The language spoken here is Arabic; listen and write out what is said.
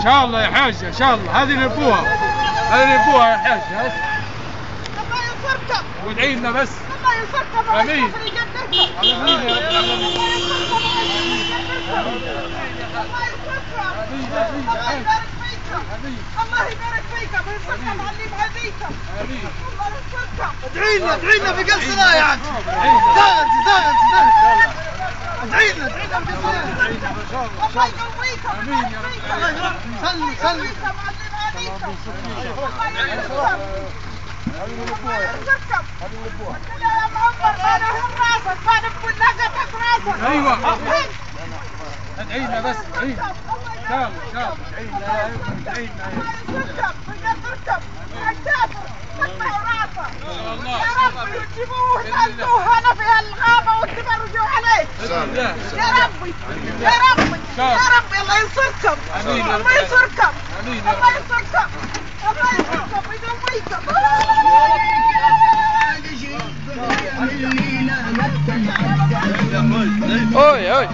شاء الله يا حاج ان شاء الله. هذه نبوها يا حاج. الله ينصركم وادعي لنا بس. الله ينصركم. امين. امين يا رب العالمين. الله يبارك فيكم وينصركم على اللي بهديكم. امين. الله ينصركم. ادعي لنا بقل صلاة يا عم. ادعي لنا بقل صلاة. الله يقويكم. امين يا رب العالمين. صلي الله ينصركم. يا معمر ما لهم راسك، ما نقول لقطك راسك. ايوه ادعي لنا بس. ادعي لنا ان شاء الله ادعي لنا الله ينصركم ويقدركم. الكافر قطعوا راسه. يا رب يجيبوه ويسألوه هنا في الغابة وتفرجوا عليه. يا ربي الله ينصركم. الله ينصركم. الله ينصركم ويقويكم. اوي